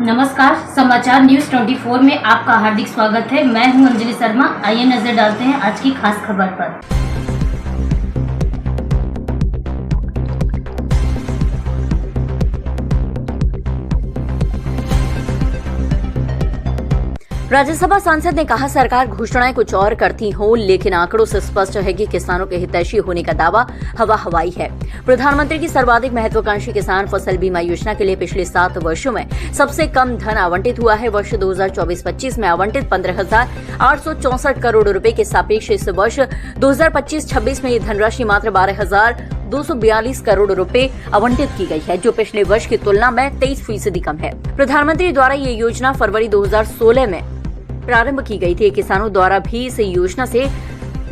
नमस्कार, समाचार न्यूज 24 में आपका हार्दिक स्वागत है। मैं हूं अंजलि शर्मा। आइए नजर डालते हैं आज की खास खबर पर। राज्यसभा सांसद ने कहा, सरकार घोषणाएं कुछ और करती हो, लेकिन आंकड़ों से स्पष्ट है कि किसानों के हितैषी होने का दावा हवा हवाई है। प्रधानमंत्री की सर्वाधिक महत्वाकांक्षी किसान फसल बीमा योजना के लिए पिछले 7 वर्षों में सबसे कम धन आवंटित हुआ है। वर्ष 2024-25 में आवंटित 15,864 करोड़ रुपए के सापेक्ष इस वर्ष 2025-26 में ये धनराशि मात्र 12,242 करोड़ रुपए आवंटित की गई है, जो पिछले वर्ष की तुलना में 23% कम है। प्रधानमंत्री द्वारा ये योजना फरवरी 2016 में प्रारंभ की गई थी। किसानों द्वारा भी इस योजना से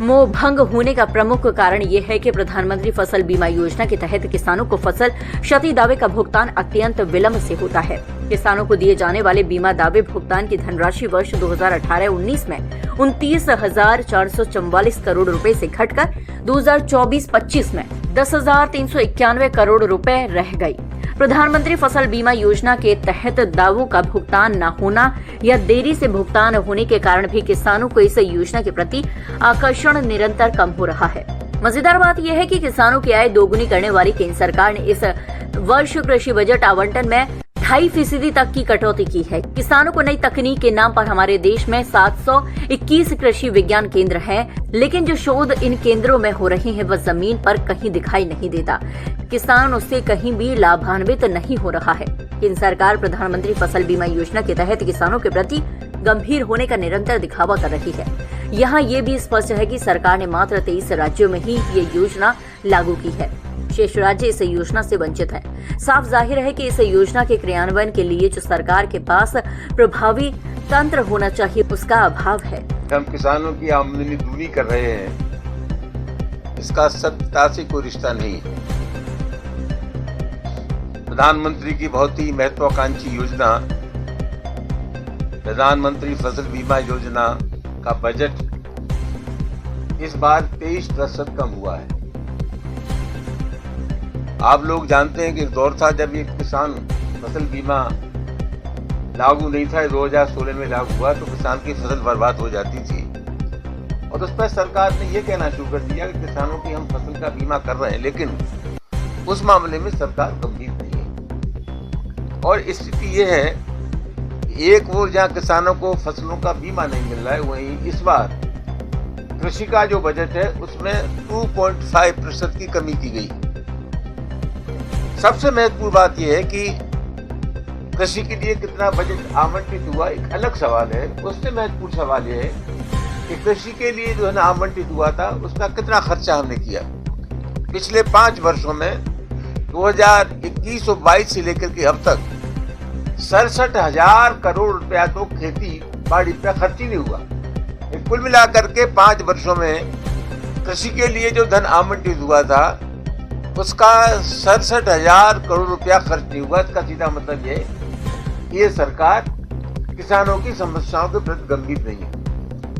मोहभंग होने का प्रमुख कारण ये है कि प्रधानमंत्री फसल बीमा योजना के तहत किसानों को फसल क्षति दावे का भुगतान अत्यंत विलंब से होता है। किसानों को दिए जाने वाले बीमा दावे भुगतान की धनराशि वर्ष 2018-19 में 29,444 करोड़ रुपए से घटकर 2024-25 में 10,391 करोड़ रुपए रह गई। प्रधानमंत्री फसल बीमा योजना के तहत दावों का भुगतान न होना या देरी से भुगतान होने के कारण भी किसानों को इस योजना के प्रति आकर्षण निरंतर कम हो रहा है। मजेदार बात यह है कि किसानों की आय दोगुनी करने वाली केंद्र सरकार ने इस वर्ष कृषि बजट आवंटन में 2.5% तक की कटौती की है। किसानों को नई तकनीक के नाम पर हमारे देश में 721 कृषि विज्ञान केंद्र हैं, लेकिन जो शोध इन केंद्रों में हो रहे हैं वह जमीन पर कहीं दिखाई नहीं देता। किसान उससे कहीं भी लाभान्वित नहीं हो रहा है। केंद्र सरकार प्रधानमंत्री फसल बीमा योजना के तहत किसानों के प्रति गंभीर होने का निरंतर दिखावा कर रही है। यहाँ ये भी स्पष्ट है कि सरकार ने मात्र 23 राज्यों में ही ये योजना लागू की है। शेष राज्य इस योजना से वंचित हैं। साफ जाहिर है कि इस योजना के क्रियान्वयन के लिए जो सरकार के पास प्रभावी तंत्र होना चाहिए उसका अभाव है। हम किसानों की आमदनी दूनी कर रहे हैं, इसका सत्यता से कोई रिश्ता नहीं है। प्रधानमंत्री की बहुत ही महत्वाकांक्षी योजना प्रधानमंत्री फसल बीमा योजना का बजट इस बार 23% कम हुआ है। आप लोग जानते हैं कि दौर था जब ये किसान फसल बीमा लागू नहीं था, 2016 में लागू हुआ तो किसान की फसल बर्बाद हो जाती थी और उस पर सरकार ने ये कहना शुरू कर दिया कि किसानों की हम फसल का बीमा कर रहे हैं, लेकिन उस मामले में सरकार गंभीर नहीं है। और स्थिति ये है कि एक ओर जहाँ किसानों को फसलों का बीमा नहीं मिल रहा है, वहीं इस बार कृषि का जो बजट है उसमें 2.5% की कमी की गई। सबसे महत्वपूर्ण बात यह है कि कृषि के लिए कितना बजट आवंटित हुआ एक अलग सवाल है। उससे महत्वपूर्ण सवाल यह है कि कृषि के लिए जो है ना आवंटित हुआ था उसका कितना खर्चा हमने किया। पिछले 5 वर्षों में 2021 और 22 से लेकर के अब तक 67,000 करोड़ रुपया तो खेती बाड़ी पे खर्च ही नहीं हुआ। कुल मिलाकर के 5 वर्षों में कृषि के लिए जो धन आवंटित हुआ था उसका 67,000 करोड़ रुपया खर्च नहीं हुआ। इसका सीधा मतलब ये सरकार किसानों की समस्याओं के प्रति गंभीर नहीं है।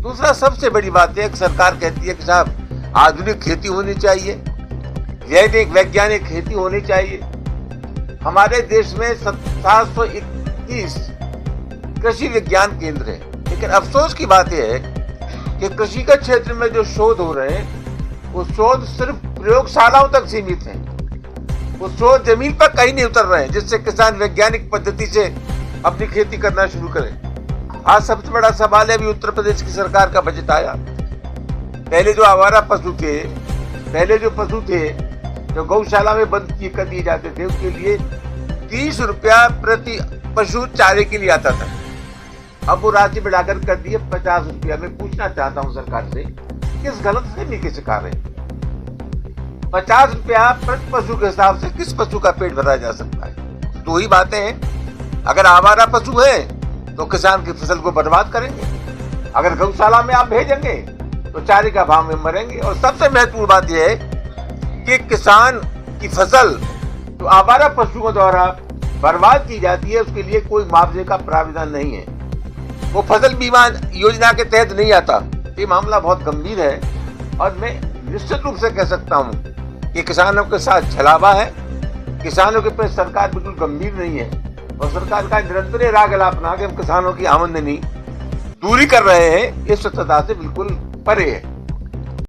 दूसरा सबसे बड़ी बात है कि सरकार कहती है कि साहब आधुनिक खेती होनी चाहिए, जैविक वैज्ञानिक खेती होनी चाहिए। हमारे देश में 721 कृषि विज्ञान केंद्र है, लेकिन अफसोस की बात यह है कि कृषि के क्षेत्र में जो शोध हो रहे हैं वो शोध सिर्फ प्रयोगशालाओं तक सीमित हैं। वो शोध जमीन पर कहीं नहीं उतर रहे हैं जिससे किसान वैज्ञानिक पद्धति से अपनी खेती करना शुरू करें। आज सबसे बड़ा सवाल है, अभी उत्तर प्रदेश की सरकार का बजट आया। पहले जो आवारा पशु थे जो गौशाला में बंद कर दिए जाते थे, उसके लिए 30 रुपया प्रति पशु चारे के लिए आता था। अब वो राशि बढ़ाकर कर दिए 50 रुपया। मैं पूछना चाहता हूँ सरकार से, किस गलत फहमी के शिकार है? 50 रुपया प्रति पशु के हिसाब से किस पशु का पेट भरा जा सकता है? 2 ही बातें हैं। अगर आवारा पशु है तो किसान की फसल को बर्बाद करेंगे, अगर गौशाला में आप भेजेंगे तो चारे का भाव में मरेंगे। और सबसे महत्वपूर्ण बात यह है कि किसान की फसल तो आवारा पशुओं द्वारा बर्बाद की जाती है, उसके लिए कोई मुआवजे का प्रावधान नहीं है, वो फसल बीमा योजना के तहत नहीं आता। ये मामला बहुत गंभीर है और मैं निश्चित रूप से कह सकता हूँ कि किसानों के साथ छलावा है, किसानों के प्रति सरकार बिल्कुल गंभीर नहीं है और सरकार का निरंतर राग अलापना कि हम किसानों की आमदनी दूरी कर रहे हैं, ये सत्यता से बिल्कुल परे है।